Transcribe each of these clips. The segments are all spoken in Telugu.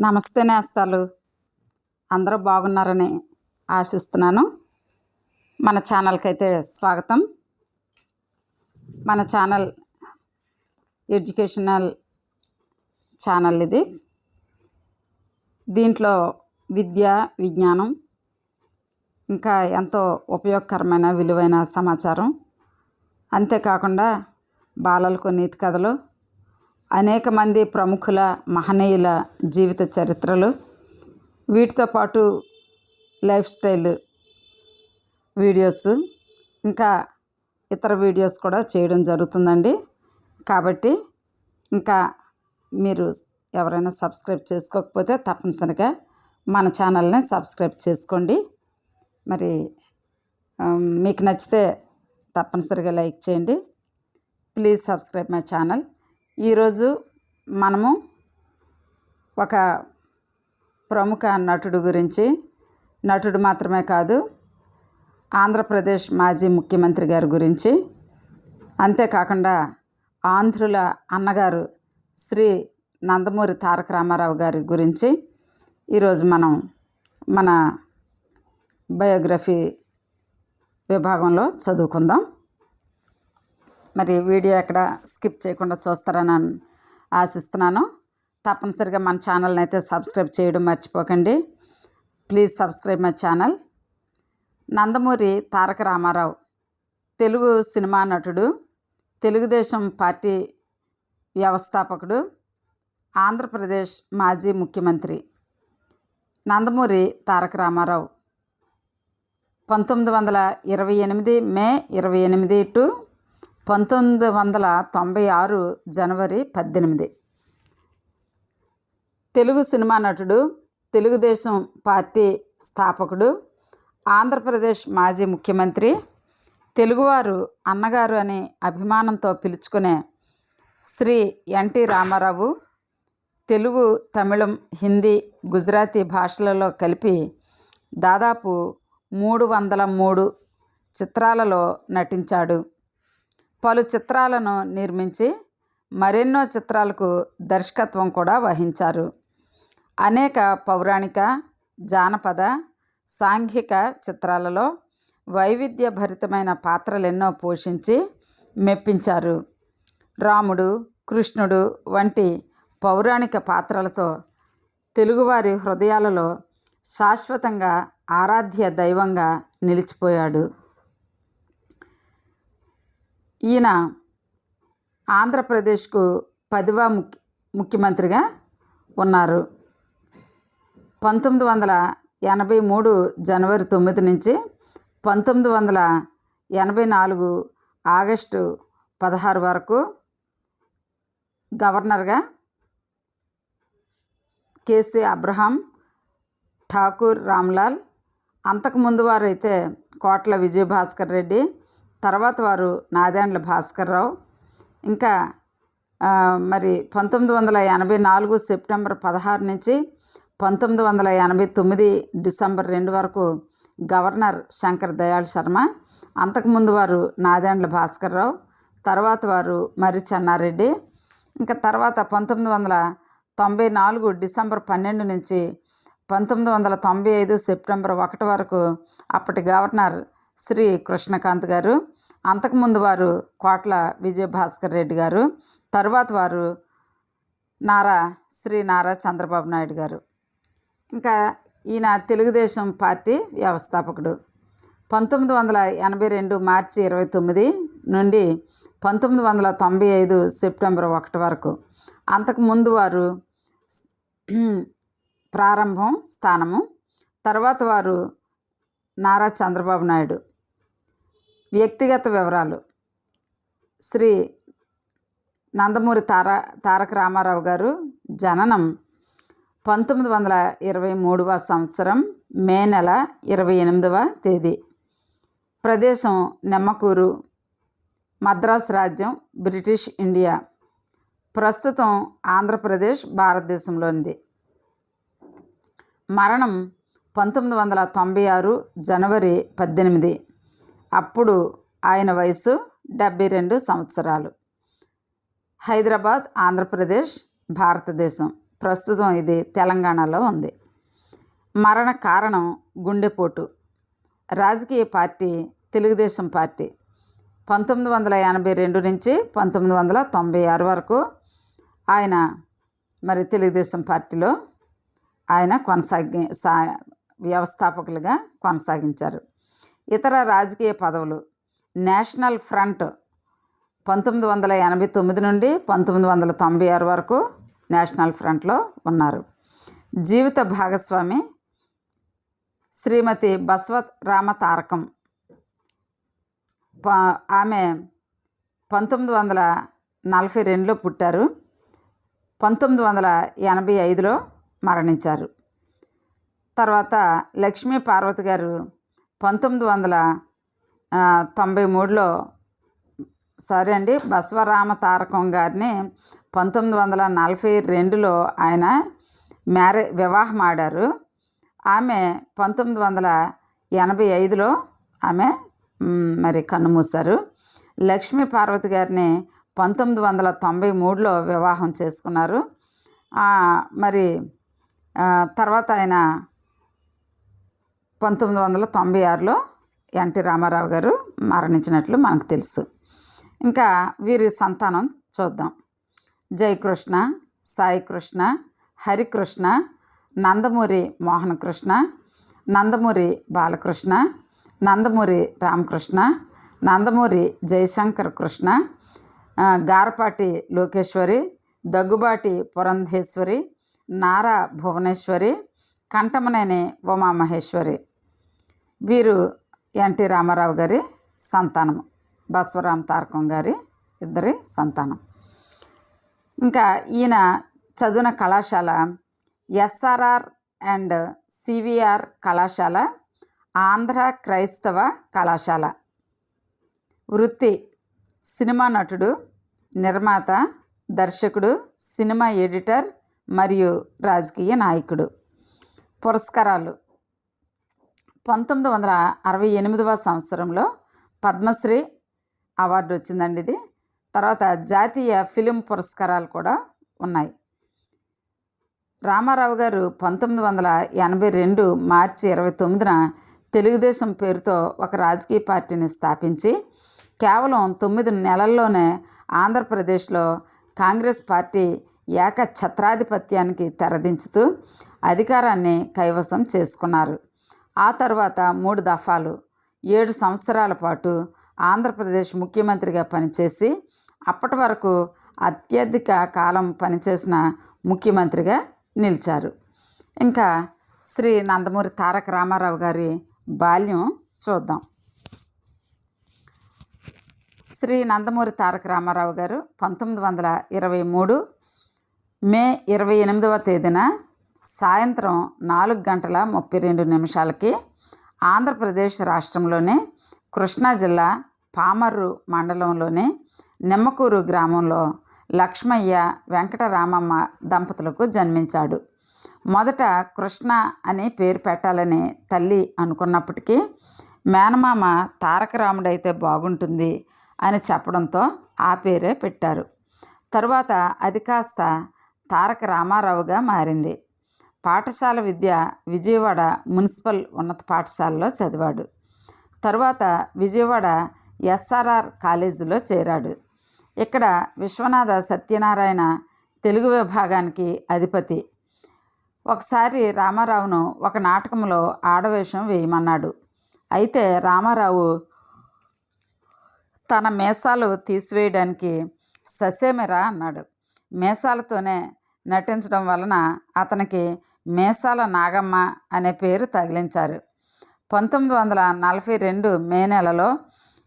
నమస్తే నేస్తాలు, అందరూ బాగున్నారని ఆశిస్తున్నాను. మన ఛానల్కి అయితే స్వాగతం. మన ఛానల్ ఎడ్యుకేషనల్ ఛానల్ ఇది. దీంట్లో విద్య, విజ్ఞానం, ఇంకా ఎంతో ఉపయోగకరమైన విలువైన సమాచారం, అంతేకాకుండా బాలలకు నీతి కథలు, అనేక మంది ప్రముఖుల మహనీయుల జీవిత చరిత్రలు, వీటితో పాటు లైఫ్ స్టైల్ వీడియోస్, ఇంకా ఇతర వీడియోస్ కూడా చేయడం జరుగుతుందండి. కాబట్టి ఇంకా మీరు ఎవరైనా సబ్స్క్రైబ్ చేసుకోకపోతే తప్పనిసరిగా మన ఛానల్ని సబ్స్క్రైబ్ చేసుకోండి. మరి మీకు నచ్చితే తప్పనిసరిగా లైక్ చేయండి. Please subscribe my channel. ఈరోజు మనము ఒక ప్రముఖ నటుడు గురించి, నటుడు మాత్రమే కాదు, ఆంధ్రప్రదేశ్ మాజీ ముఖ్యమంత్రి గారి గురించి, అంతేకాకుండా ఆంధ్రుల అన్నగారు శ్రీ నందమూరి తారక రామారావు గారి గురించి ఈరోజు మనం మన బయోగ్రఫీ విభాగంలో చదువుకుందాం. మరి వీడియో ఎక్కడ స్కిప్ చేయకుండా చూస్తారని ఆశిస్తున్నాను. తప్పనిసరిగా మన ఛానల్ని అయితే సబ్స్క్రైబ్ చేయడం మర్చిపోకండి. Please subscribe my channel. Nandamuri Taraka Rama Rao Telugu cinema నటుడు, తెలుగుదేశం పార్టీ వ్యవస్థాపకుడు, ఆంధ్రప్రదేశ్ మాజీ ముఖ్యమంత్రి. నందమూరి తారక రామారావు 1928 మే 28 టు 1996 జనవరి 18. తెలుగు సినిమా నటుడు, తెలుగుదేశం పార్టీ స్థాపకుడు, ఆంధ్రప్రదేశ్ మాజీ ముఖ్యమంత్రి, తెలుగువారు అన్నగారు అని అభిమానంతో పిలుచుకునే శ్రీ ఎన్టీ రామారావు తెలుగు, తమిళం, హిందీ, గుజరాతీ భాషలలో కలిపి దాదాపు 303 చిత్రాలలో నటించాడు. పలు చిత్రాలను నిర్మించి మరెన్నో చిత్రాలకు దర్శకత్వం కూడా వహించారు. అనేక పౌరాణిక, జానపద, సాంఘిక చిత్రాలలో వైవిధ్యభరితమైన పాత్రలెన్నో పోషించి మెప్పించారు. రాముడు, కృష్ణుడు వంటి పౌరాణిక పాత్రలతో తెలుగువారి హృదయాలలో శాశ్వతంగా ఆరాధ్య దైవంగా నిలిచిపోయాడు. ఈయన ఆంధ్రప్రదేశ్కు 10వ ముఖ్యమంత్రిగా ఉన్నారు. 1983 జనవరి 9 నుంచి 1984 ఆగస్టు 16 వరకు గవర్నర్గా కేసీ అబ్రహాం, ఠాకూర్ రామ్లాల్, అంతకుముందు వారైతే కోట్ల విజయభాస్కర్ రెడ్డి, తర్వాత వారు నాదెండ్ల భాస్కర్రావు, ఇంకా మరి 1984 సెప్టెంబర్ 16 నుంచి 1989 డిసెంబర్ 2 వరకు గవర్నర్ శంకర్ దయాళ్ శర్మ, అంతకుముందు వారు నాదెండ్ల భాస్కర్రావు, తర్వాత వారు మరి చెన్నారెడ్డి, ఇంకా తర్వాత 1994 డిసెంబర్ 12 నుంచి 1995 సెప్టెంబర్ 1 వరకు అప్పటి గవర్నర్ శ్రీ కృష్ణకాంత్ గారు, అంతకుముందు వారు కోట్ల విజయభాస్కర్ రెడ్డి గారు, తరువాత వారు శ్రీ నారా చంద్రబాబు నాయుడు గారు. ఇంకా ఈయన తెలుగుదేశం పార్టీ వ్యవస్థాపకుడు. 1982 మార్చి 29 నుండి 1995 సెప్టెంబర్ 1 వరకు, అంతకుముందు వారు ప్రారంభం స్థానము, తర్వాత వారు నారా చంద్రబాబు నాయుడు. వ్యక్తిగత వివరాలు. శ్రీ నందమూరి తారక రామారావు గారు జననం 1923వ సంవత్సరం మే నెల 28వ తేదీ. ప్రదేశం నెమ్మకూరు, మద్రాసు రాజ్యం, బ్రిటిష్ ఇండియా. ప్రస్తుతం ఆంధ్రప్రదేశ్ భారతదేశంలోనిది. మరణం 1996 జనవరి 18. అప్పుడు ఆయన వయసు 72 సంవత్సరాలు. హైదరాబాద్, ఆంధ్రప్రదేశ్, భారతదేశం. ప్రస్తుతం ఇది తెలంగాణలో ఉంది. మరణ కారణం గుండెపోటు. రాజకీయ పార్టీ తెలుగుదేశం పార్టీ. 1982 నుంచి 1996 వరకు ఆయన మరి తెలుగుదేశం పార్టీలో ఆయన వ్యవస్థాపకులుగా కొనసాగించారు. ఇతర రాజకీయ పదవులు: నేషనల్ ఫ్రంట్ 1989 నుండి 1996 వరకు నేషనల్ ఫ్రంట్లో ఉన్నారు. జీవిత భాగస్వామి శ్రీమతి బసవరామ తారకం. ఆమె 1942లో పుట్టారు, 1985లో మరణించారు. తర్వాత లక్ష్మీ పార్వతి గారు 1993లో బసవరామ తారకం గారిని 1942లో ఆయన వివాహం ఆడారు. ఆమె 1985లో ఆమె మరి కన్నుమూశారు. లక్ష్మీ పార్వతి గారిని 1993లో వివాహం చేసుకున్నారు. మరి తర్వాత ఆయన 1996లో ఎన్టీ రామారావు గారు మరణించినట్లు మనకు తెలుసు. ఇంకా వీరి సంతానం చూద్దాం. జయకృష్ణ, సాయికృష్ణ, హరికృష్ణ, నందమూరి మోహనకృష్ణ, నందమూరి బాలకృష్ణ, నందమూరి రామకృష్ణ, నందమూరి జయశంకర్ కృష్ణ, గారపాటి లోకేశ్వరి, దగ్గుబాటి పురంధేశ్వరి, నారా భువనేశ్వరి, కంఠమనేని ఉమామహేశ్వరి. వీరు ఎన్టీ రామారావు గారి సంతానం, బసవరామ తారకం గారి ఇద్దరి సంతానం. ఇంకా ఈయన చదివిన కళాశాల ఎస్ఆర్ఆర్ అండ్ సివిఆర్ కళాశాల, ఆంధ్ర క్రైస్తవ కళాశాల. వృత్తి: సినిమా నటుడు, నిర్మాత, దర్శకుడు, సినిమా ఎడిటర్ మరియు రాజకీయ నాయకుడు. పురస్కారాలు: 1968వ సంవత్సరంలో పద్మశ్రీ అవార్డు వచ్చిందండి ఇది. తర్వాత జాతీయ ఫిలిం పురస్కారాలు కూడా ఉన్నాయి. రామారావు గారు 1982 మార్చి 29న తెలుగుదేశం పేరుతో ఒక రాజకీయ పార్టీని స్థాపించి కేవలం 9 నెలల్లోనే ఆంధ్రప్రదేశ్లో కాంగ్రెస్ పార్టీ ఏకఛత్రాధిపత్యానికి తెరదించుతూ అధికారాన్ని కైవసం చేసుకున్నారు. ఆ తర్వాత 3 దఫాలు 7 సంవత్సరాల పాటు ఆంధ్రప్రదేశ్ ముఖ్యమంత్రిగా పనిచేసి అప్పటి వరకు అత్యధిక కాలం పనిచేసిన ముఖ్యమంత్రిగా నిలిచారు. ఇంకా శ్రీ నందమూరి తారక రామారావు గారి బాల్యం చూద్దాం. శ్రీ నందమూరి తారక రామారావు గారు 1923 మే 28వ తేదీన సాయంత్రం 4:32 ఆంధ్రప్రదేశ్ రాష్ట్రంలోని కృష్ణా జిల్లా పామర్రు మండలంలోని నిమ్మకూరు గ్రామంలో లక్ష్మయ్య వెంకటరామమ్మ దంపతులకు జన్మించాడు. మొదట కృష్ణ అని పేరు పెట్టాలని తల్లి అనుకున్నప్పటికీ మేనమామ తారకరాముడైతే బాగుంటుంది అని చెప్పడంతో ఆ పేరే పెట్టారు. తరువాత అది కాస్త తారక రామారావుగా మారింది. పాఠశాల విద్య విజయవాడ మున్సిపల్ ఉన్నత పాఠశాలలో చదివాడు. తరువాత విజయవాడ ఎస్ఆర్ఆర్ కాలేజీలో చేరాడు. ఇక్కడ విశ్వనాథ సత్యనారాయణ తెలుగు విభాగానికి అధిపతి. ఒకసారి రామారావును ఒక నాటకంలో ఆడవేషం వేయమన్నాడు. అయితే రామారావు తన మీసాలు తీసివేయడానికి ససేమిరా అన్నాడు. మీసాలతోనే నటించడం వలన అతనికి మీసాల నాగమ్మ అనే పేరు తగిలించారు. 1942 మే నెలలో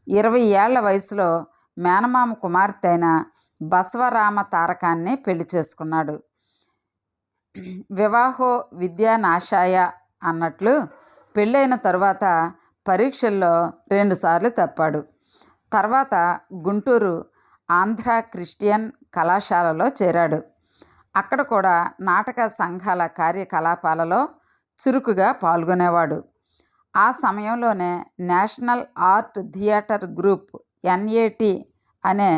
20 ఏళ్ల వయసులో మేనమామ కుమార్తె అయిన బసవరామ తారకాన్ని పెళ్లి చేసుకున్నాడు. వివాహో విద్యానాశాయ అన్నట్లు పెళ్ళైన తరువాత పరీక్షల్లో 2 సార్లు తప్పాడు. తర్వాత గుంటూరు ఆంధ్ర క్రిస్టియన్ కళాశాలలో చేరాడు. అక్కడ కూడా నాటక సంఘాల కార్యకలాపాలలో చురుకుగా పాల్గొనేవాడు. ఆ సమయంలోనే national art theatre group NAT అనే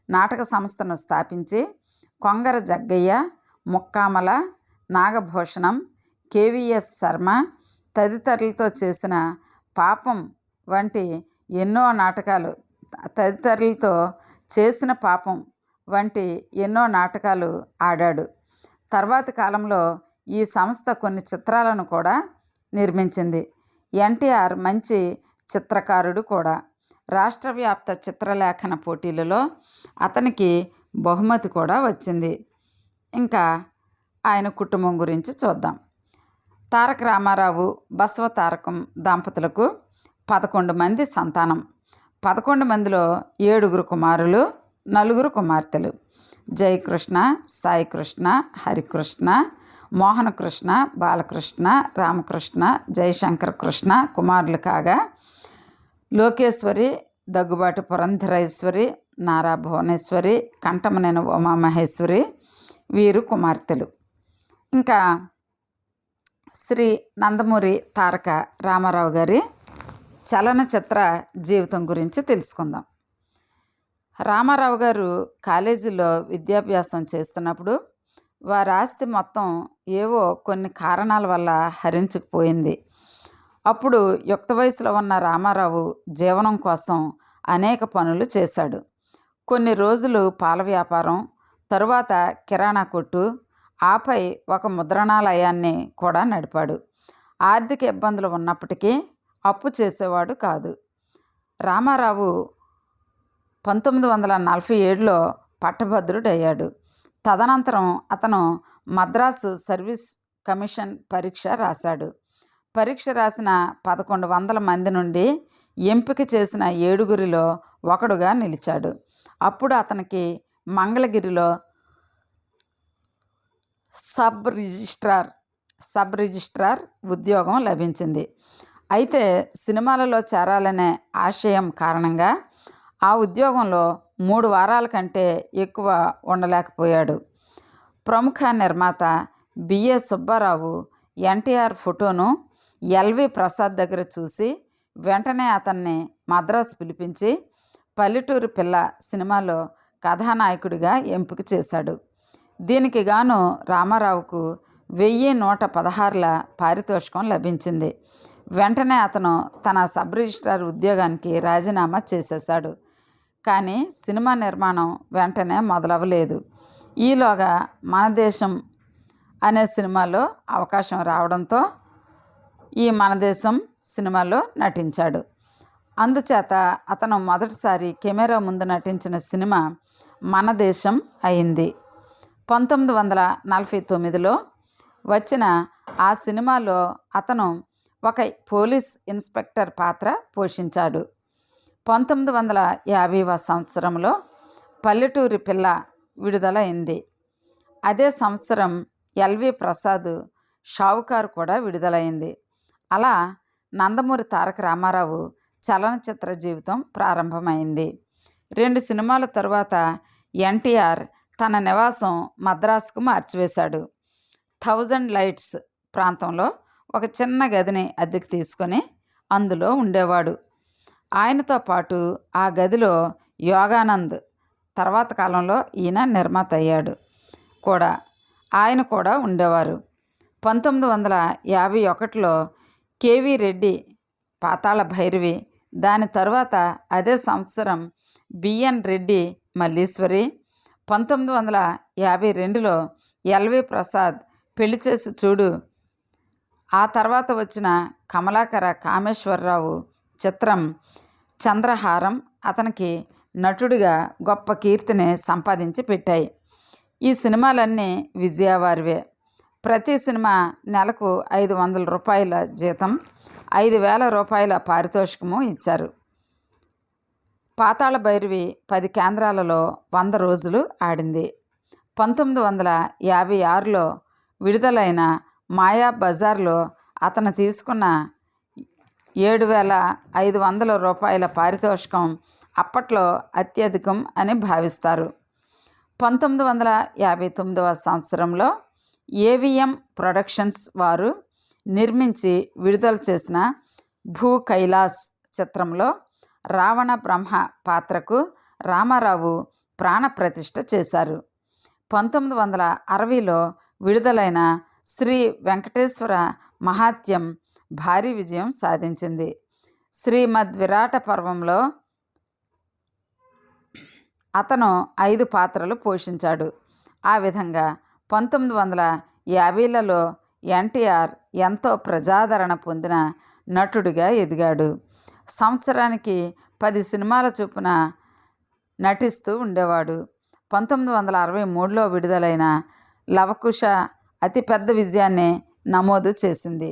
నాటక సంస్థను స్థాపించి కొంగర జగ్గయ్య, ముక్కామల, నాగభూషణం, కేవీఎస్ శర్మ తదితరులతో చేసిన పాపం వంటి ఎన్నో నాటకాలు తదితరులతో చేసిన పాపం వంటి ఎన్నో నాటకాలు ఆడాడు. తర్వాతి కాలంలో ఈ సంస్థ కొన్ని చిత్రాలను కూడా నిర్మించింది. ఎన్టీఆర్ మంచి చిత్రకారుడు కూడా. రాష్ట్ర వ్యాప్త చిత్రలేఖన పోటీలలో అతనికి బహుమతి కూడా వచ్చింది. ఇంకా ఆయన కుటుంబం గురించి చూద్దాం. తారక రామారావు, బసవ తారకం దంపతులకు 11 మంది సంతానం. 11 మందిలో 7 కుమారులు, 4 కుమార్తెలు. జయకృష్ణ, సాయికృష్ణ, హరికృష్ణ, మోహనకృష్ణ, బాలకృష్ణ, రామకృష్ణ, జయశంకర్ కృష్ణ కుమారులు కాగా, లోకేశ్వరి, దగ్గుబాటి పురంధరేశ్వరి, నారా భువనేశ్వరి, కంఠమనేని ఉమామహేశ్వరి వీరు కుమార్తెలు. ఇంకా శ్రీ నందమూరి తారక రామారావు గారి చలనచిత్ర జీవితం గురించి తెలుసుకుందాం. రామారావు గారు కాలేజీలో విద్యాభ్యాసం చేస్తున్నప్పుడు వారి ఆస్తి మొత్తం ఏవో కొన్ని కారణాల వల్ల హరించుకుపోయింది. అప్పుడు యుక్త వయసులో ఉన్న రామారావు జీవనం కోసం అనేక పనులు చేశాడు. కొన్ని రోజులు పాల వ్యాపారం, తరువాత కిరాణా కొట్టు, ఆపై ఒక ముద్రణాలయాన్ని కూడా నడిపాడు. ఆర్థిక ఇబ్బందులు ఉన్నప్పటికీ అప్పు చేసేవాడు కాదు. రామారావు 1947లో పట్టభద్రుడయ్యాడు. తదనంతరం అతను మద్రాసు సర్వీస్ కమిషన్ పరీక్ష రాశాడు. పరీక్ష రాసిన 1100 మంది నుండి ఎంపిక చేసిన 7గురిలో ఒకడుగా నిలిచాడు. అప్పుడు అతనికి మంగళగిరిలో సబ్ రిజిస్ట్రార్ ఉద్యోగం లభించింది. అయితే సినిమాలలో చేరాలనే ఆశయం కారణంగా ఆ ఉద్యోగంలో 3 వారాల కంటే ఎక్కువ ఉండలేకపోయాడు. ప్రముఖ నిర్మాత బిఏ సుబ్బారావు ఎన్టీఆర్ ఫోటోను ఎల్వి ప్రసాద్ దగ్గర చూసి వెంటనే అతన్ని మద్రాసు పిలిపించి పల్లెటూరి పిల్ల సినిమాలో కథానాయకుడిగా ఎంపిక చేశాడు. దీనికి గాను రామారావుకు 1116 పారితోషికం లభించింది. వెంటనే అతను తన సబ్ రిజిస్ట్రార్ ఉద్యోగానికి రాజీనామా చేసేశాడు. కానీ సినిమా నిర్మాణం వెంటనే మొదలవ్వలేదు. ఈలోగా మన దేశం అనే సినిమాలో అవకాశం రావడంతో ఈ మన దేశం సినిమాలో నటించాడు. అందుచేత అతను మొదటిసారి కెమెరా ముందు నటించిన సినిమా మన దేశం అయింది. 1949లో వచ్చిన ఆ సినిమాలో అతను ఒక పోలీస్ ఇన్స్పెక్టర్ పాత్ర పోషించాడు. 1950వ సంవత్సరంలో పల్లెటూరి పిల్ల విడుదలైంది. అదే సంవత్సరం ఎల్వి ప్రసాద్ షావుకారు కూడా విడుదలైంది. అలా నందమూరి తారక రామారావు చలనచిత్ర జీవితం ప్రారంభమైంది. 2 సినిమాల తరువాత ఎన్టీఆర్ తన నివాసం మద్రాసుకు మార్చివేశాడు. 1000 లైట్స్ ప్రాంతంలో ఒక చిన్న గదిని అద్దెకు తీసుకొని అందులో ఉండేవాడు. ఆయనతో పాటు ఆ గదిలో యోగానంద్, తర్వాత కాలంలో ఈయన నిర్మాత అయ్యాడు కూడా, ఆయన కూడా ఉండేవారు. 1951లో కేవీ రెడ్డి పాతాళ భైరవి, దాని తరువాత అదే సంవత్సరం బిఎన్ రెడ్డి మల్లీశ్వరి, 1952లో ఎల్వి ప్రసాద్ పెళ్లి చేసి చూడు, ఆ తర్వాత వచ్చిన కమలాకర కామేశ్వరరావు చిత్రం చంద్రహారం అతనికి నటుడిగా గొప్ప కీర్తిని సంపాదించి పెట్టాయి. ఈ సినిమాలన్నీ విజయవారివే. ప్రతి సినిమా నెలకు 500 రూపాయల జీతం, 5000 రూపాయల పారితోషికము ఇచ్చారు. పాతాళ భైరవి 10 కేంద్రాలలో 100 రోజులు ఆడింది. 1956లో విడుదలైన మాయా బజార్లో అతను తీసుకున్న 7500 రూపాయల పారితోషికం అప్పట్లో అత్యధికం అని భావిస్తారు. 1959వ సంవత్సరంలో ఏవిఎం ప్రొడక్షన్స్ వారు నిర్మించి విడుదల చేసిన భూ కైలాస్ చిత్రంలో రావణ బ్రహ్మ పాత్రకు రామారావు ప్రాణప్రతిష్ఠ చేశారు. 1960లో విడుదలైన శ్రీ వెంకటేశ్వర మహాత్యం భారీ విజయం సాధించింది. శ్రీమద్ విరాట పర్వంలో అతను 5 పాత్రలు పోషించాడు. ఆ విధంగా 1950లలో ఎన్టీఆర్ ఎంతో ప్రజాదరణ పొందిన నటుడిగా ఎదిగాడు. సంవత్సరానికి 10 సినిమాల చొప్పున నటిస్తూ ఉండేవాడు. 1963లో విడుదలైన లవకుశ అతిపెద్ద విజయాన్ని నమోదు చేసింది.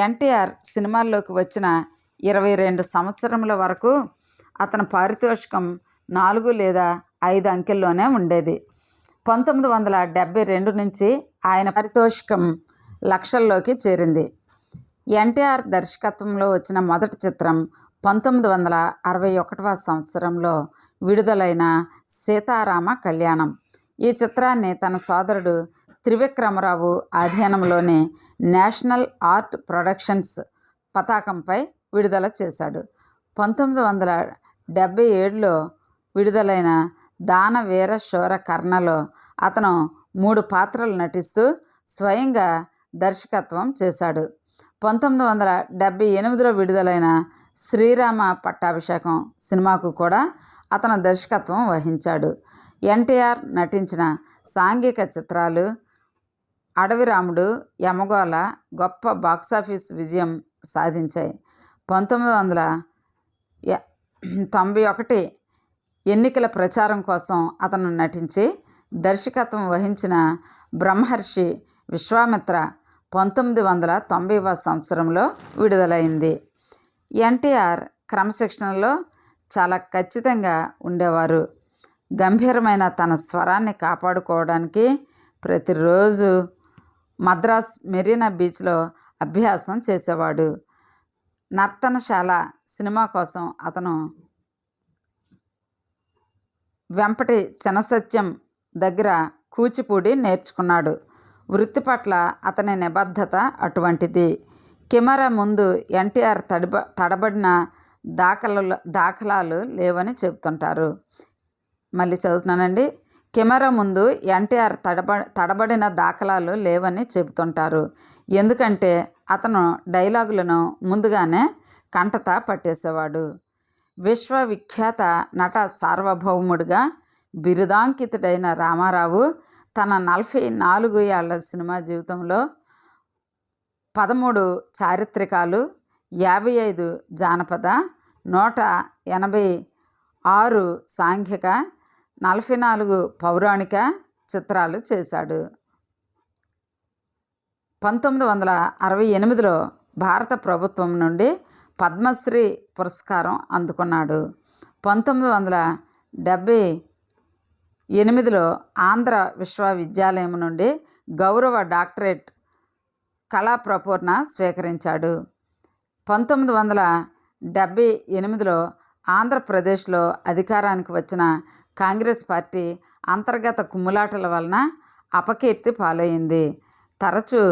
ఎన్టీఆర్ సినిమాల్లోకి వచ్చిన 22 సంవత్సరముల వరకు అతని పారితోషికం 4 లేదా 5 అంకెల్లోనే ఉండేది. 1972 నుంచి ఆయన పారితోషికం లక్షల్లోకి చేరింది. ఎన్టీఆర్ దర్శకత్వంలో వచ్చిన మొదటి చిత్రం 1961వ సంవత్సరంలో విడుదలైన సీతారామ కళ్యాణం. ఈ చిత్రాన్ని తన సోదరుడు త్రివిక్రమరావు ఆధీనంలోని నేషనల్ ఆర్ట్ ప్రొడక్షన్స్ పతాకంపై విడుదల చేశాడు. 1977లో విడుదలైన దానవీర శూర కర్ణలో అతను 3 పాత్రలు నటిస్తూ స్వయంగా దర్శకత్వం చేశాడు. 1978లో విడుదలైన శ్రీరామ పట్టాభిషేకం సినిమాకు కూడా అతను దర్శకత్వం వహించాడు. ఎన్టీఆర్ నటించిన సాంఘిక చిత్రాలు అడవిరాముడు, యమగోళ గొప్ప బాక్సాఫీస్ విజయం సాధించాయి. 1991 ఎన్నికల ప్రచారం కోసం అతను నటించి దర్శకత్వం వహించిన బ్రహ్మర్షి విశ్వామిత్ర 1990వ సంవత్సరంలో విడుదలైంది. ఎన్టీఆర్ క్రమశిక్షణలో చాలా ఖచ్చితంగా ఉండేవారు. గంభీరమైన తన స్వరాన్ని కాపాడుకోవడానికి ప్రతిరోజు మద్రాస్ మెరీనా బీచ్లో అభ్యాసం చేసేవాడు. నర్తనశాల సినిమా కోసం అతను వెంపటి చినసత్యం దగ్గర కూచిపూడి నేర్చుకున్నాడు. వృత్తి పట్ల అతని నిబద్ధత అటువంటిది. కెమెరా ముందు ఎన్టీఆర్ తడబడిన దాఖలాలు లేవని చెబుతుంటారు. మళ్ళీ చదువుతున్నానండి. కెమెరా ముందు ఎన్టీఆర్ తడబడిన దాఖలాలు లేవని చెబుతుంటారు. ఎందుకంటే అతను డైలాగులను ముందుగానే కంటత పట్టేసేవాడు. విశ్వవిఖ్యాత నట సార్వభౌముడిగా బిరుదాంకితుడైన రామారావు తన 44 ఏళ్ల సినిమా జీవితంలో 13 చారిత్రకాలు, 55 జానపద, 186 సాంఘిక, 44 పౌరాణిక చిత్రాలు చేశాడు. 1968లో భారత ప్రభుత్వం నుండి పద్మశ్రీ పురస్కారం అందుకున్నాడు. 1978లో ఆంధ్ర విశ్వవిద్యాలయం నుండి గౌరవ డాక్టరేట్ కళా ప్రపూర్ణ స్వీకరించాడు. 1978లో ఆంధ్రప్రదేశ్లో అధికారానికి వచ్చిన కాంగ్రెస్ పార్టీ అంతర్గత కుమ్ములాటల వలన అపకీర్తి పాలైంది. తరచూ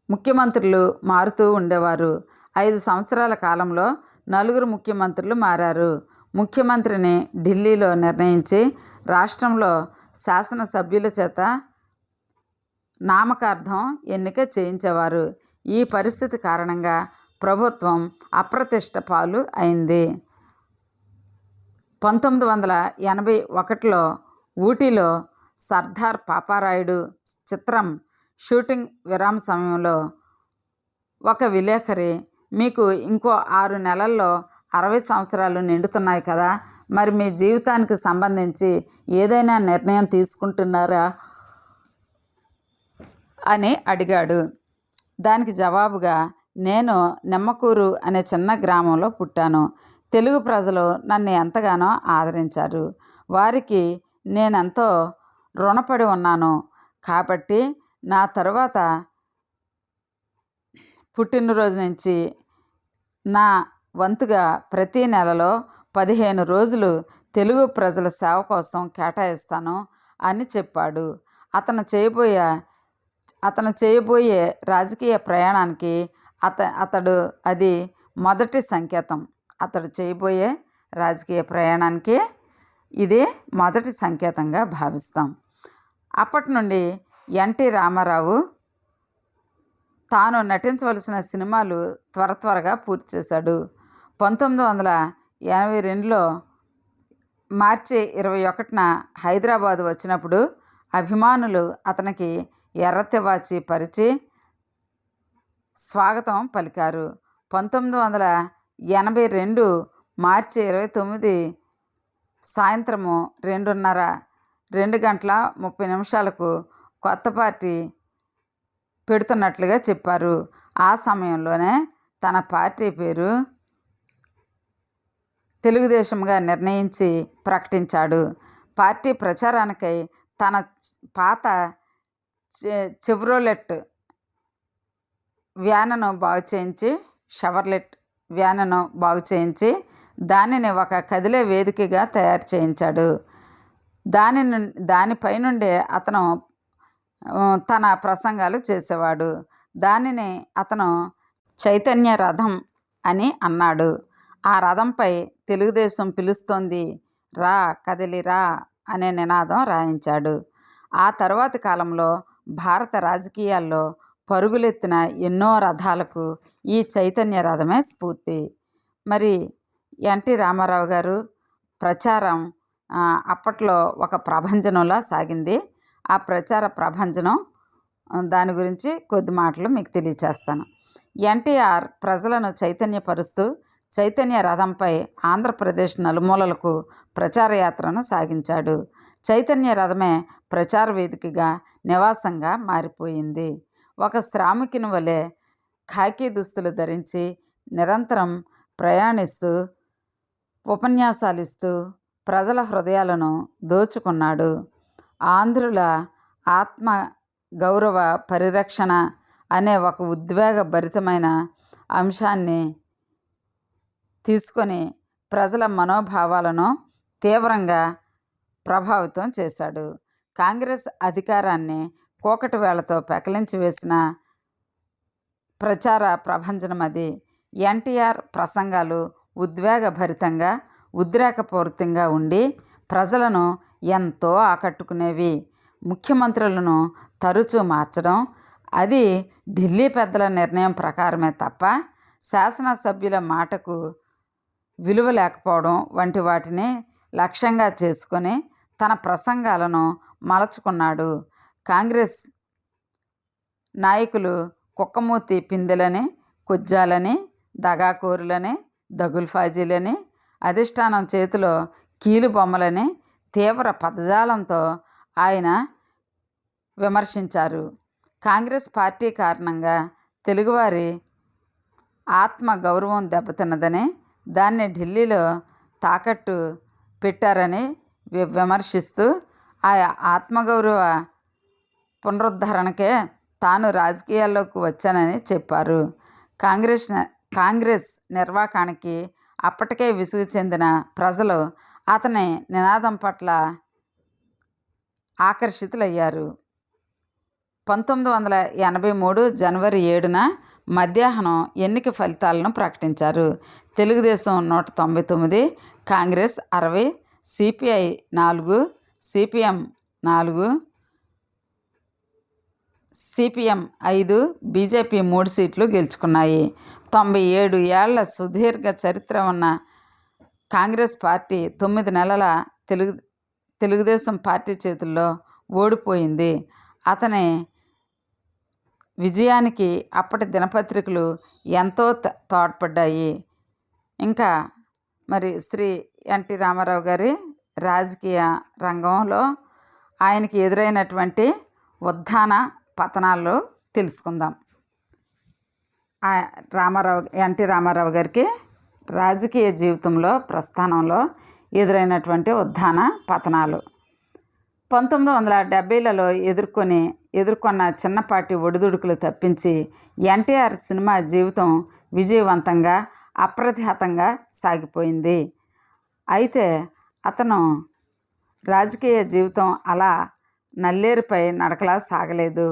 ముఖ్యమంత్రులు మారుతూ ఉండేవారు. 5 సంవత్సరాల కాలంలో 4 ముఖ్యమంత్రులు మారారు. ముఖ్యమంత్రిని ఢిల్లీలో నిర్ణయించి రాష్ట్రంలో శాసనసభ్యుల చేత నామకార్థం ఎన్నిక చేయించేవారు. ఈ పరిస్థితి కారణంగా ప్రభుత్వం అప్రతిష్ట పాలు అయింది. 1981లో ఊటీలో సర్దార్ పాపారాయుడు చిత్రం షూటింగ్ విరామ సమయంలో ఒక విలేకరి, మీకు ఇంకో 6 నెలల్లో 60 సంవత్సరాలు నిండుతున్నాయి కదా, మరి మీ జీవితానికి సంబంధించి ఏదైనా నిర్ణయం తీసుకుంటున్నారా అని అడిగాడు. దానికి జవాబుగా, నేను నిమ్మకూరు అనే చిన్న గ్రామంలో పుట్టాను. తెలుగు ప్రజలు నన్ను ఎంతగానో ఆదరించారు. వారికి నేనెంతో రుణపడి ఉన్నాను. కాబట్టి నా తరువాత పుట్టినరోజు నుంచి నా వంతుగా ప్రతి నెలలో 15 రోజులు తెలుగు ప్రజల సేవ కోసం కేటాయిస్తాను అని చెప్పాడు. అతను చేయబోయే రాజకీయ ప్రయాణానికి అది మొదటి సంకేతం. అతడు చేయబోయే రాజకీయ ప్రయాణానికి ఇదే మొదటి సంకేతంగా భావిస్తాం. అప్పటి నుండి ఎన్టీ రామారావు తాను నటించవలసిన సినిమాలు త్వరగా పూర్తి చేశాడు. 1982లో మార్చి 21న హైదరాబాదు వచ్చినప్పుడు అభిమానులు అతనికి ఎర్రతివాచి పరిచి స్వాగతం పలికారు. 1982 మార్చి 29 సాయంత్రము 2:30 కొత్త పార్టీ పెడుతున్నట్లుగా చెప్పారు. ఆ సమయంలోనే తన పార్టీ పేరు తెలుగుదేశంగా నిర్ణయించి ప్రకటించాడు. పార్టీ ప్రచారానికై తన పాత చెవ్రోలెట్ వ్యానును షవర్లెట్ వ్యానును బాగు చేయించి దానిని ఒక కదిలే వేదికగా తయారు చేయించాడు. దానిపై నుండే అతను తన ప్రసంగాలు చేసేవాడు. దానిని అతను చైతన్య రథం అని అన్నాడు. ఆ రథంపై తెలుగుదేశం పిలుస్తోంది, రా కదిలిరా అనే నినాదం రాయించాడు. ఆ తరువాతి కాలంలో భారత రాజకీయాల్లో పరుగులెత్తిన ఎన్నో రథాలకు ఈ చైతన్య రథమే స్ఫూర్తి. మరి ఎన్టీ రామారావు గారు ప్రచారం అప్పట్లో ఒక ప్రభంజనంలా సాగింది. ఆ ప్రచార ప్రభంజనం దాని గురించి కొద్ది మాటలు మీకు తెలియచేస్తాను. ఎన్టీఆర్ ప్రజలను చైతన్యపరుస్తూ చైతన్య రథంపై ఆంధ్రప్రదేశ్ నలుమూలలకు ప్రచార యాత్రను సాగించాడు. చైతన్య రథమే ప్రచార వేదికగా, నివాసంగా మారిపోయింది. ఒక శ్రామికుని వలె ఖాకీ దుస్తులు ధరించి నిరంతరం ప్రయాణిస్తూ ఉపన్యాసాలిస్తూ ప్రజల హృదయాలను దోచుకున్నాడు. ఆంధ్రుల ఆత్మ గౌరవ పరిరక్షణ అనే ఒక ఉద్వేగభరితమైన అంశాన్ని తీసుకొని ప్రజల మనోభావాలను తీవ్రంగా ప్రభావితం చేశాడు. కాంగ్రెస్ అధికారాన్ని కూకటి వేళ్లతో పెకలించి వేసిన ప్రచార ప్రభంజనం అది. ఎన్టీఆర్ ప్రసంగాలు ఉద్వేగభరితంగా, ఉద్రేకపూరితంగా ఉండి ప్రజలను ఎంతో ఆకట్టుకునేవి. ముఖ్యమంత్రులను తరచూ మార్చడం, అది ఢిల్లీ పెద్దల నిర్ణయం ప్రకారమే తప్ప శాసనసభ్యుల మాటకు విలువ లేకపోవడం వంటి వాటిని లక్ష్యంగా చేసుకొని తన ప్రసంగాలను మలచుకున్నాడు. కాంగ్రెస్ నాయకులు కుక్కమూతి పిందెలని, కుజ్జాలని, దగాకోరులని, దగుల్ఫాజీలని, అధిష్టానం చేతిలో కీలుబొమ్మలని తీవ్ర పదజాలంతో ఆయన విమర్శించారు. కాంగ్రెస్ పార్టీ కారణంగా తెలుగువారి ఆత్మ గౌరవం దెబ్బతిన్నదని, దాన్ని ఢిల్లీలో తాకట్టు పెట్టారని విమర్శిస్తూ ఆ ఆత్మగౌరవ పునరుద్ధరణకే తాను రాజకీయాల్లోకి వచ్చానని చెప్పారు. కాంగ్రెస్ నిర్వాకానికి అప్పటికే విసుగు చెందిన ప్రజలు అతని నినాదం పట్ల ఆకర్షితులయ్యారు. 1983 జనవరి 7న మధ్యాహ్నం ఎన్నిక ఫలితాలను ప్రకటించారు. Telugu Desam 199, Congress 60, CPI 4, CPM 4, CPM 5, BJP 3 సీట్లు గెలుచుకున్నాయి. 97 ఏళ్ల సుదీర్ఘ చరిత్ర ఉన్న కాంగ్రెస్ పార్టీ 9 నెలల తెలుగుదేశం పార్టీ చేతుల్లో ఓడిపోయింది. అతని విజయానికి అప్పటి దినపత్రికలు ఎంతో తోడ్పడ్డాయి. ఇంకా మరి శ్రీ ఎన్టీ రామారావు గారి రాజకీయ రంగంలో ఆయనకి ఎదురైనటువంటి ఉత్థాన పతనాల్లో తెలుసుకుందాం. ఎన్టీ రామారావు గారికి రాజకీయ జీవితంలో ప్రస్థానంలో ఎదురైనటువంటి ఉత్థాన పతనాలు. 1970లలో ఎదుర్కొన్న చిన్నపాటి ఒడిదుడుకులు తప్పించి ఎన్టీఆర్ సినిమా జీవితం విజయవంతంగా, అప్రతిహతంగా సాగిపోయింది. అయితే అతను రాజకీయ జీవితం అలా నల్లేరుపై నడకలా సాగలేదు.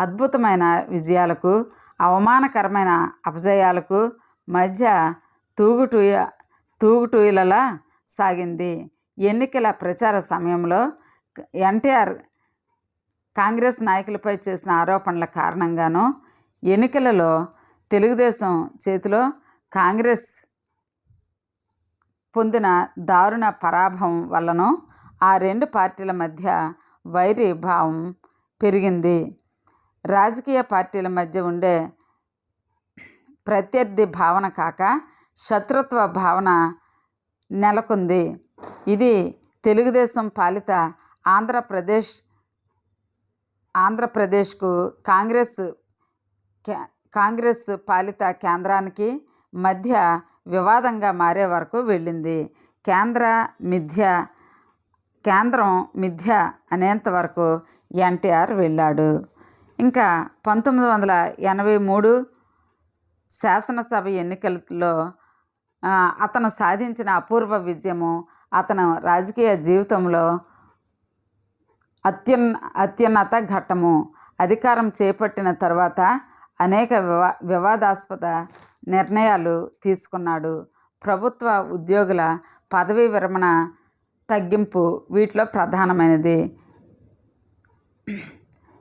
అద్భుతమైన విజయాలకు, అవమానకరమైన అపజయాలకు మధ్య తూగుటూయలలా సాగింది. ఎన్నికల ప్రచార సమయంలో ఎన్టీఆర్ కాంగ్రెస్ నాయకులపై చేసిన ఆరోపణల కారణంగానూ ఎన్నికలలో తెలుగుదేశం చేతిలో కాంగ్రెస్ పొందిన దారుణ పరాభవం వల్లనూ ఆ రెండు పార్టీల మధ్య వైరీ భావం పెరిగింది. రాజకీయ పార్టీల మధ్య ఉండే ప్రత్యర్థి భావన కాక శత్రుత్వ భావన నెలకొంది. ఇది తెలుగుదేశం పాలిత ఆంధ్రప్రదేశ్కు కాంగ్రెస్ పాలిత కేంద్రానికి మధ్య వివాదంగా మారే వరకు వెళ్ళింది. కేంద్రం మిథ్య అనేంత వరకు ఎన్టీఆర్ వెళ్ళాడు. ఇంకా 1983 శాసనసభ ఎన్నికలలో అతను సాధించిన అపూర్వ విజయము అతను రాజకీయ జీవితంలో అత్యున్నత ఘట్టము. అధికారం చేపట్టిన తరువాత అనేక వివాదాస్పద నిర్ణయాలు తీసుకున్నాడు. ప్రభుత్వ ఉద్యోగుల పదవీ విరమణ తగ్గింపు వీటిలో ప్రధానమైనది.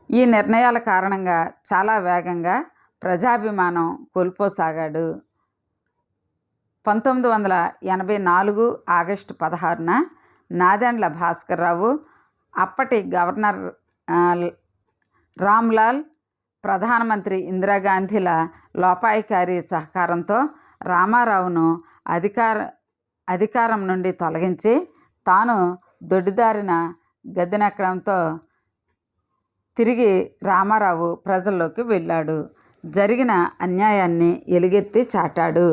ఈ నిర్ణయాల కారణంగా చాలా వేగంగా ప్రజాభిమానం కోల్పోసాగాడు. 1984 ఆగస్టు 16న నాదెండ్ల భాస్కర్రావు, అప్పటి గవర్నర్ రామ్లాల్, ప్రధానమంత్రి ఇందిరాగాంధీల లోపాయికారీ సహకారంతో రామారావును అధికారం నుండి తొలగించి తాను దొడ్డిదారిన గద్దెనెక్కడంతో తిరిగి రామారావు ప్రజల్లోకి వెళ్ళాడు. జరిగిన అన్యాయాన్ని ఎలుగెత్తి చాటాడు.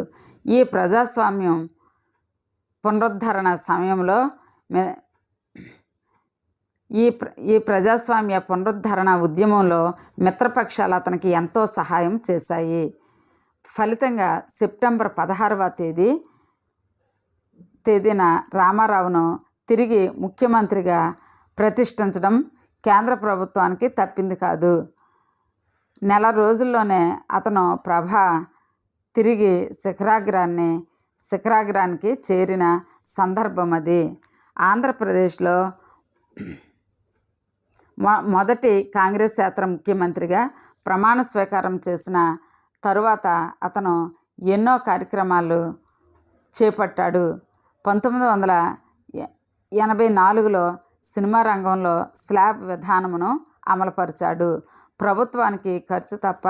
ఈ ప్రజాస్వామ్య పునరుద్ధరణ ఉద్యమంలో మిత్రపక్షాలు అతనికి ఎంతో సహాయం చేశాయి. ఫలితంగా సెప్టెంబర్ 16వ తేదీన రామారావును తిరిగి ముఖ్యమంత్రిగా ప్రతిష్ఠించడం కేంద్ర ప్రభుత్వానికి తప్పింది కాదు. నెల రోజుల్లోనే అతను ప్రభ తిరిగి శిఖరాగ్రానికి చేరిన సందర్భం అది. ఆంధ్రప్రదేశ్లో మొదటి కాంగ్రెసేతర ముఖ్యమంత్రిగా ప్రమాణ స్వీకారం చేసిన తరువాత అతను ఎన్నో కార్యక్రమాలు చేపట్టాడు. 1984లో సినిమా రంగంలో స్లాబ్ విధానమును అమలుపరిచాడు. ప్రభుత్వానికి ఖర్చు తప్ప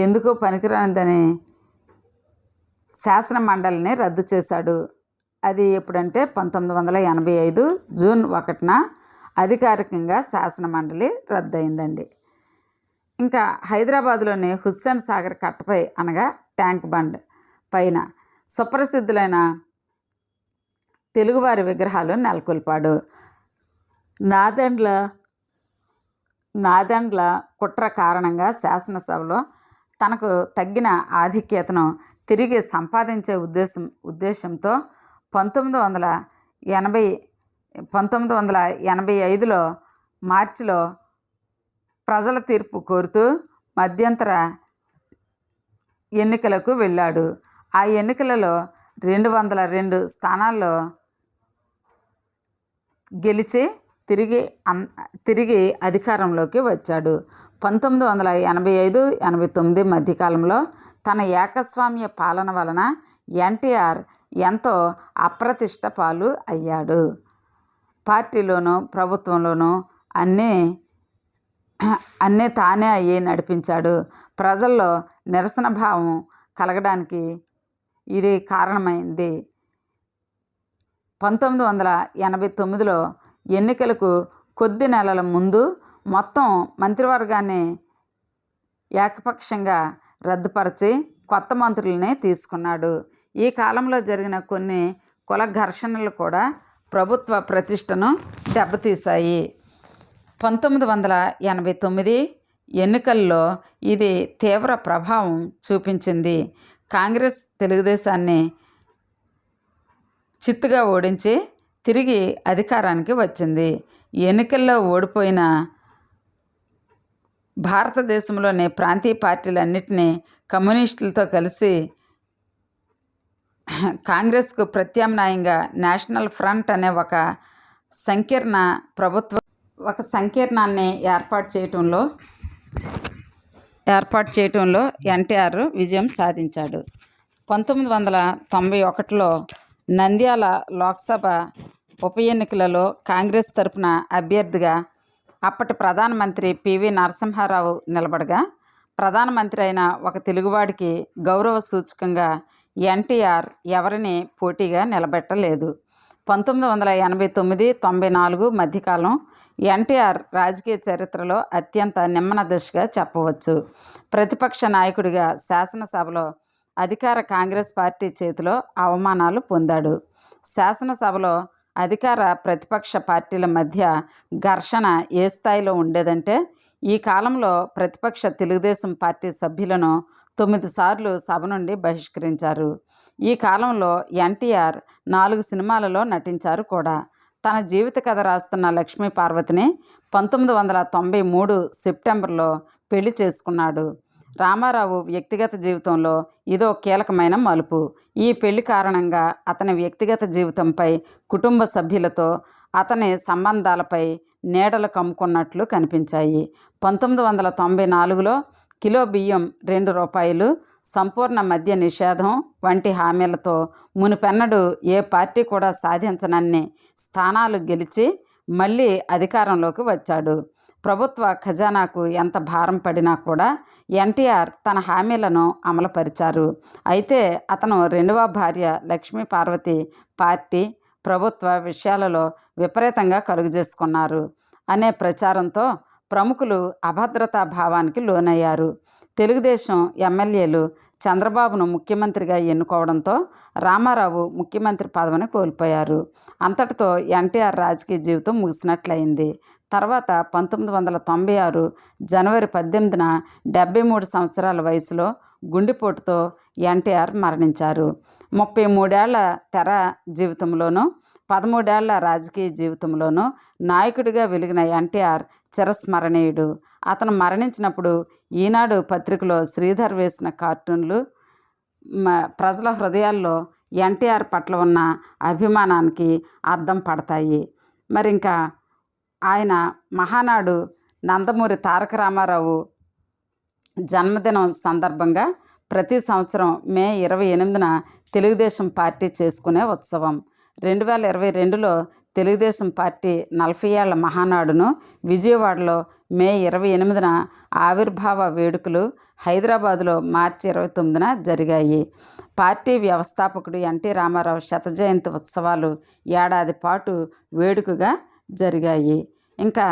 ఎందుకు పనికిరానిదని శాసన మండలిని రద్దు చేశాడు. అది ఎప్పుడంటే 1985 జూన్ 1న అధికారికంగా శాసన మండలి రద్దయిందండి. ఇంకా హైదరాబాదులోని హుస్సేన్ సాగర్ కట్టపై అనగా ట్యాంక్ బండ్ పైన సుప్రసిద్ధులైన తెలుగువారి విగ్రహాలు నెలకొల్పాడు. నాదెండ్ల కుట్ర కారణంగా శాసనసభలో తనకు తగ్గిన ఆధిక్యతను తిరిగి సంపాదించే ఉద్దేశంతో 1985లో మార్చిలో ప్రజల తీర్పు కోరుతూ మధ్యంతర ఎన్నికలకు వెళ్ళాడు. ఆ ఎన్నికలలో 202 స్థానాల్లో గెలిచి తిరిగి అధికారంలోకి వచ్చాడు. 1985-89 మధ్యకాలంలో తన ఏకస్వామ్య పాలన వలన ఎన్టీఆర్ ఎంతో అప్రతిష్ట పాలు అయ్యాడు. పార్టీలోనూ ప్రభుత్వంలోనూ అన్నీ తానే అయ్యి నడిపించాడు. ప్రజల్లో నిరసన భావం కలగడానికి ఇది కారణమైంది. 1989లో ఎన్నికలకు కొద్ది నెలల ముందు మొత్తం మంత్రివర్గాన్ని ఏకపక్షంగా రద్దుపరిచి కొత్త మంత్రుల్ని తీసుకున్నాడు. ఈ కాలంలో జరిగిన కొన్ని కుల ఘర్షణలు కూడా ప్రభుత్వ ప్రతిష్టను దెబ్బతీశాయి. 1989 ఎన్నికల్లో ఇది తీవ్ర ప్రభావం చూపించింది. కాంగ్రెస్ తెలుగుదేశాన్ని చిత్తుగా ఓడించి తిరిగి అధికారానికి వచ్చింది. ఎన్నికల్లో ఓడిపోయిన భారతదేశంలోని ప్రాంతీయ పార్టీలన్నింటినీ కమ్యూనిస్టులతో కలిసి కాంగ్రెస్కు ప్రత్యామ్నాయంగా నేషనల్ ఫ్రంట్ అనే సంకీర్ణ ప్రభుత్వ సంకీర్ణాన్ని ఏర్పాటు చేయటంలో ఎన్టీఆర్ విజయం సాధించాడు. 1991లో నంద్యాల లోక్సభ ఉప ఎన్నికలలో కాంగ్రెస్ తరపున అభ్యర్థిగా అప్పటి ప్రధానమంత్రి పివి నరసింహారావు నిలబడగా, ప్రధానమంత్రి అయిన ఒక తెలుగువాడికి గౌరవ సూచకంగా ఎన్టీఆర్ ఎవరిని పోటీగా నిలబెట్టలేదు. 1989-94 మధ్యకాలం ఎన్టీఆర్ రాజకీయ చరిత్రలో అత్యంత నిమ్మన దశగా చెప్పవచ్చు. ప్రతిపక్ష నాయకుడిగా శాసనసభలో అధికార కాంగ్రెస్ పార్టీ చేతిలో అవమానాలు పొందాడు. శాసనసభలో అధికార ప్రతిపక్ష పార్టీల మధ్య ఘర్షణ ఏ స్థాయిలో ఉండేదంటే, ఈ కాలంలో ప్రతిపక్ష తెలుగుదేశం పార్టీ సభ్యులను 9 సార్లు సభ నుండి బహిష్కరించారు. ఈ కాలంలో ఎన్టీఆర్ 4 సినిమాలలో నటించారు కూడా. తన జీవిత కథ రాస్తున్న లక్ష్మీ పార్వతిని 1993 సెప్టెంబర్లో పెళ్లి చేసుకున్నాడు. రామారావు వ్యక్తిగత జీవితంలో ఇదో కీలకమైన మలుపు. ఈ పెళ్లి కారణంగా అతని వ్యక్తిగత జీవితంపై, కుటుంబ సభ్యులతో అతని సంబంధాలపై నీడలు కమ్ముకున్నట్లు కనిపించాయి. 1994లో కిలో బియ్యం ₹2, సంపూర్ణ మద్య నిషేధం వంటి హామీలతో మునుపెన్నడూ ఏ పార్టీ కూడా సాధించనన్ని స్థానాలు గెలిచి మళ్ళీ అధికారంలోకి వచ్చాడు. ప్రభుత్వ ఖజానాకు ఎంత భారం పడినా కూడా ఎన్టీఆర్ తన హామీలను అమలుపరిచారు. అయితే అతను రెండవ భార్య లక్ష్మీ పార్వతి పార్టీ, ప్రభుత్వ విషయాలలో విపరీతంగా కలుగజేసుకున్నారు అనే ప్రచారంతో ప్రముఖులు అభద్రతా భావానికి లోనయ్యారు. తెలుగుదేశం ఎమ్మెల్యేలు చంద్రబాబును ముఖ్యమంత్రిగా ఎన్నుకోవడంతో రామారావు ముఖ్యమంత్రి పదవిని కోల్పోయారు. అంతటితో ఎన్టీఆర్ రాజకీయ జీవితం ముగిసినట్లయింది. తర్వాత 1996 జనవరి 18న 73 సంవత్సరాల వయసులో గుండెపోటుతో ఎన్టీఆర్ మరణించారు. 33 ఏళ్ల తెర జీవితంలోనూ 13 ఏళ్ల రాజకీయ జీవితంలోనూ నాయకుడిగా వెలిగిన ఎన్టీఆర్ చిరస్మరణీయుడు. అతను మరణించినప్పుడు ఈనాడు పత్రికలో శ్రీధర్ వేసిన కార్టూన్లు ప్రజల హృదయాల్లో ఎన్టీఆర్ పట్ల ఉన్న అభిమానానికి అద్దం పడతాయి. మరి ఇంకా ఆయన మహానాడు నందమూరి తారక రామారావు జన్మదినం సందర్భంగా ప్రతి సంవత్సరం మే 28న తెలుగుదేశం పార్టీ చేసుకునే ఉత్సవం. 2022లో తెలుగుదేశం పార్టీ 40 ఏళ్ల మహానాడును విజయవాడలో మే 28న, ఆవిర్భావ వేడుకలు హైదరాబాదులో మార్చి 29న జరిగాయి. పార్టీ వ్యవస్థాపకుడు ఎన్టీ రామారావు శత జయంతి ఉత్సవాలు ఏడాది పాటు వేడుకగా జరిగాయి. ఇంకా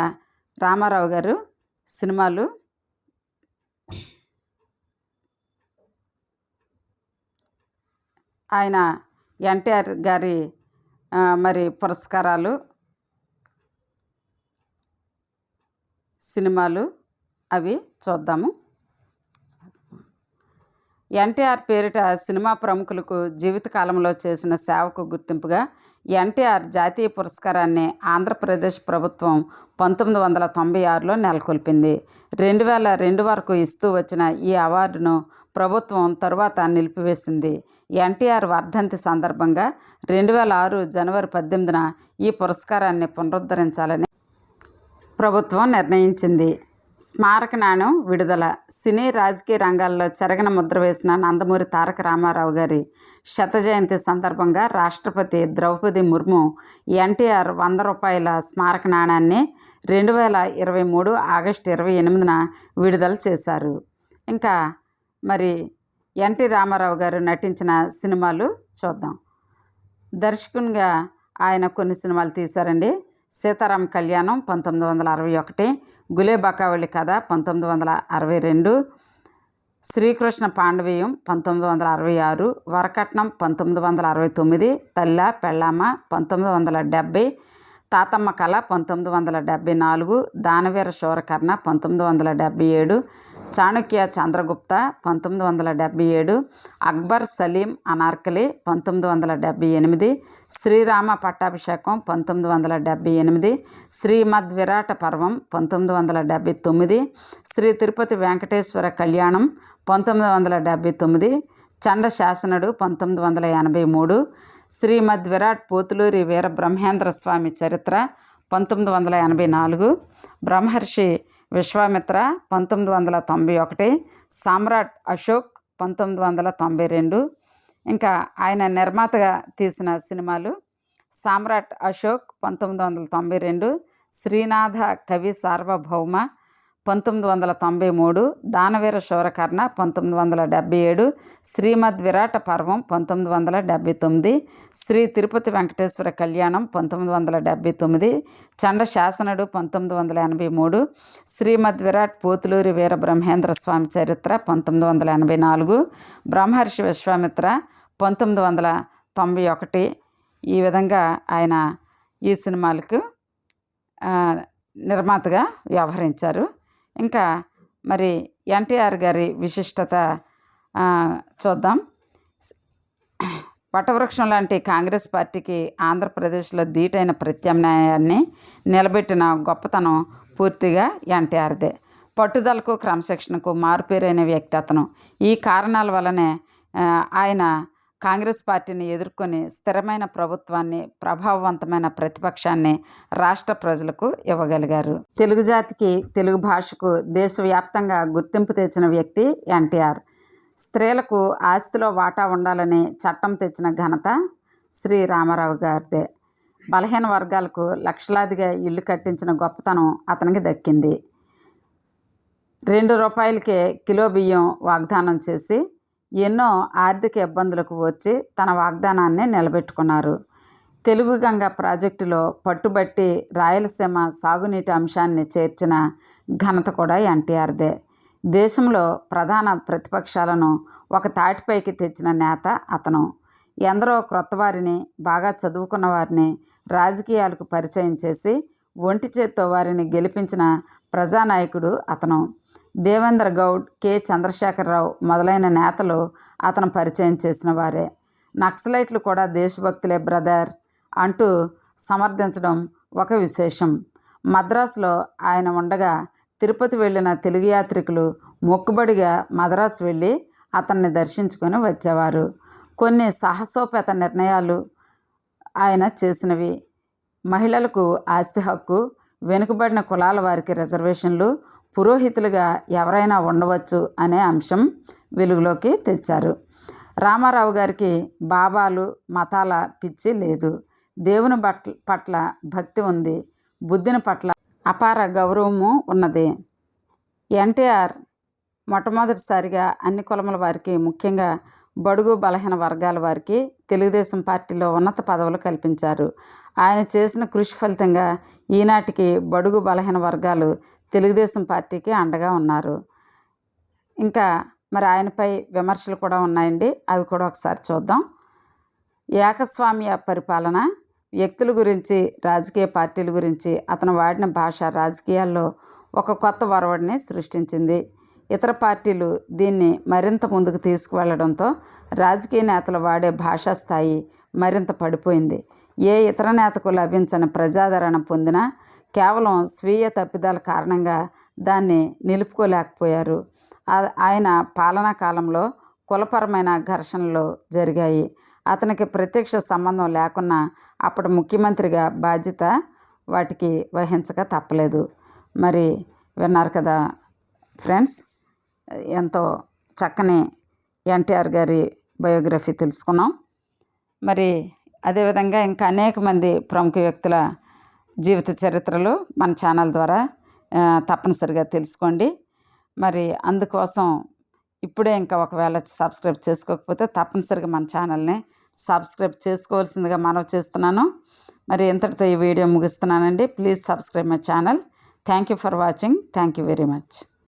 రామారావు గారు సినిమాలు ఆయన ఎన్టీఆర్ గారి మరి పురస్కారాలు, సినిమాలు అవి చూద్దాము. ఎన్టీఆర్ పేరిట సినిమా ప్రముఖులకు జీవితకాలంలో చేసిన సేవకు గుర్తింపుగా ఎన్టీఆర్ జాతీయ పురస్కారాన్ని ఆంధ్రప్రదేశ్ ప్రభుత్వం 1996లో నెలకొల్పింది. 2002 వరకు ఇస్తూ వచ్చిన ఈ అవార్డును ప్రభుత్వం తరువాత నిలిపివేసింది. ఎన్టీఆర్ వర్ధంతి సందర్భంగా 2006 జనవరి 18న ఈ పురస్కారాన్ని పునరుద్ధరించాలని ప్రభుత్వం నిర్ణయించింది. స్మారక నాణ్యం విడుదల. సినీ రాజకీయ రంగాల్లో చెరగని ముద్ర వేసిన నందమూరి తారక రామారావు గారి శత జయంతి సందర్భంగా రాష్ట్రపతి ద్రౌపది ముర్ము ఎన్టీఆర్ ₹100 స్మారక నాణ్యాన్ని 2023 ఆగస్టు 28న విడుదల చేశారు. ఇంకా మరి ఎన్టీ రామారావు గారు నటించిన సినిమాలు చూద్దాం. దర్శకునిగా ఆయన కొన్ని సినిమాలు తీశారండి. సీతారాం కళ్యాణం 1961, గులేబకావళి కథ 1962, శ్రీకృష్ణ పాండవీయం 1966, వరకట్నం 1969, తల్లా పెళ్ళామ 1970, తాతమ్మ కళ 1974, దానవీర శూరకర్ణ 1977, చాణక్య చంద్రగుప్త 1977, అక్బర్ సలీం అనార్కలి 1978, శ్రీరామ పట్టాభిషేకం 1978, శ్రీమద్ విరాట పర్వం 1979, శ్రీ తిరుపతి వెంకటేశ్వర కళ్యాణం 1979, చండశాసనుడు 1983, శ్రీమద్ విరాట్ పోతులూరి వీరబ్రహ్మేంద్ర స్వామి చరిత్ర 1984, బ్రహ్మర్షి విశ్వామిత్ర 1991, సామ్రాట్ అశోక్ 1992. ఇంకా ఆయన నిర్మాతగా తీసిన సినిమాలు సామ్రాట్ అశోక్ 1992, శ్రీనాథ కవి సార్వభౌమ 1993, దానవీర శూరకర్ణ 1977, శ్రీమద్ విరాట పర్వం 1979, శ్రీ తిరుపతి వెంకటేశ్వర కళ్యాణం 1979, చండశాసనుడు 1983, శ్రీమద్ విరాట్ పోతులూరి వీరబ్రహ్మేంద్ర స్వామి చరిత్ర 1984, బ్రహ్మర్షి విశ్వామిత్ర 1991. ఈ విధంగా ఆయన ఈ సినిమాలకు నిర్మాతగా వ్యవహరించారు. ఇంకా మరి ఎన్టీఆర్ గారి విశిష్టత చూద్దాం. వటవృక్షం లాంటి కాంగ్రెస్ పార్టీకి ఆంధ్రప్రదేశ్లో ధీటైన ప్రత్యామ్నాయాన్ని నిలబెట్టిన గొప్పతనం పూర్తిగా ఎన్టీఆర్దే. పట్టుదలకు క్రమశిక్షణకు మారుపేరైన వ్యక్తి అతను. ఈ కారణాల వల్లనే ఆయన కాంగ్రెస్ పార్టీని ఎదుర్కొని స్థిరమైన ప్రభుత్వాన్ని, ప్రభావవంతమైన ప్రతిపక్షాన్ని రాష్ట్ర ప్రజలకు ఇవ్వగలిగారు. తెలుగు జాతికి, తెలుగు భాషకు దేశవ్యాప్తంగా గుర్తింపు తెచ్చిన వ్యక్తి ఎన్టీఆర్. స్త్రీలకు ఆస్తిలో వాటా ఉండాలని చట్టం తెచ్చిన ఘనత శ్రీ రామారావు గారిదే. బలహీన వర్గాలకు లక్షలాదిగా ఇల్లు కట్టించిన గొప్పతనం అతనికి దక్కింది. ₹2కే కిలో బియ్యం వాగ్దానం చేసి ఎన్నో ఆర్థిక ఇబ్బందులకు వచ్చి తన వాగ్దానాన్ని నిలబెట్టుకున్నారు. తెలుగు గంగ ప్రాజెక్టులో పట్టుబట్టి రాయలసీమ సాగునీటి అంశాన్ని చేర్చిన ఘనత కూడా ఎన్టీఆర్దే. దేశంలో ప్రధాన ప్రతిపక్షాలను ఒక తాటిపైకి తెచ్చిన నేత అతను. ఎందరో క్రొత్త వారిని, బాగా చదువుకున్న వారిని రాజకీయాలకు పరిచయం చేసి ఒంటి చేత్తో వారిని గెలిపించిన ప్రజానాయకుడు అతను. దేవేంద్ర గౌడ్, కె చంద్రశేఖరరావు మొదలైన నేతలు అతను పరిచయం చేసిన వారే. నక్సలైట్లు కూడా దేశభక్తులే బ్రదర్ అంటూ సమర్థించడం ఒక విశేషం. మద్రాసులో ఆయన ఉండగా తిరుపతి వెళ్ళిన తెలుగు యాత్రికులు మొక్కుబడిగా మద్రాసు వెళ్ళి అతన్ని దర్శించుకొని వచ్చేవారు. కొన్ని సాహసోపేత నిర్ణయాలు ఆయన చేసినవి. మహిళలకు ఆస్తి హక్కు, వెనుకబడిన కులాల వారికి రిజర్వేషన్లు, పురోహితులుగా ఎవరైనా ఉండవచ్చు అనే అంశం వెలుగులోకి తెచ్చారు. రామారావు గారికి బాబాలు, మతాల పిచ్చి లేదు. దేవుని పట్ల భక్తి ఉంది. బుద్ధిని పట్ల అపార గౌరవము ఉన్నది. ఎన్టీఆర్ మొట్టమొదటిసారిగా అన్ని కులముల వారికి, ముఖ్యంగా బడుగు బలహీన వర్గాల వారికి తెలుగుదేశం పార్టీలో ఉన్నత పదవులు కల్పించారు. ఆయన చేసిన కృషి ఫలితంగా ఈనాటికి బడుగు బలహీన వర్గాలు తెలుగుదేశం పార్టీకి అండగా ఉన్నారు. ఇంకా మరి ఆయనపై విమర్శలు కూడా ఉన్నాయండి. అవి కూడా ఒకసారి చూద్దాం. ఏకస్వామ్య పరిపాలన, వ్యక్తుల గురించి, రాజకీయ పార్టీల గురించి అతను వాడిన భాష రాజకీయాల్లో ఒక కొత్త ఒరవడిని సృష్టించింది. ఇతర పార్టీలు దీన్ని మరింత ముందుకు తీసుకువెళ్లడంతో రాజకీయ నేతలు వాడే భాషా స్థాయి మరింత పడిపోయింది. ఏ ఇతర నేతకు లభించని ప్రజాదరణ పొందినా కేవలం స్వీయ తప్పిదాల కారణంగా దాన్ని నిలుపుకోలేకపోయారు. ఆయన పాలనా కాలంలో కులపరమైన ఘర్షణలు జరిగాయి. అతనికి ప్రత్యక్ష సంబంధం లేకున్నా అప్పటి ముఖ్యమంత్రిగా బాధ్యత వాటికి వహించక తప్పలేదు. మరి విన్నారు కదా ఫ్రెండ్స్, ఎంతో చక్కని ఎన్టీఆర్ గారి బయోగ్రఫీ తెలుసుకున్నాం. మరి అదేవిధంగా ఇంకా అనేక మంది ప్రముఖ వ్యక్తుల జీవిత చరిత్రలు మన ఛానల్ ద్వారా తప్పనిసరిగా తెలుసుకోండి. మరి అందుకోసం ఇప్పుడే ఇంకా ఒకవేళ సబ్స్క్రైబ్ చేసుకోకపోతే తప్పనిసరిగా మన ఛానల్ని సబ్స్క్రైబ్ చేసుకోవాల్సిందిగా మనవి చేస్తున్నాను. మరి ఇంతటితో ఈ వీడియో ముగిస్తున్నానండి. Please subscribe my channel. Thank you for watching. Thank you very much.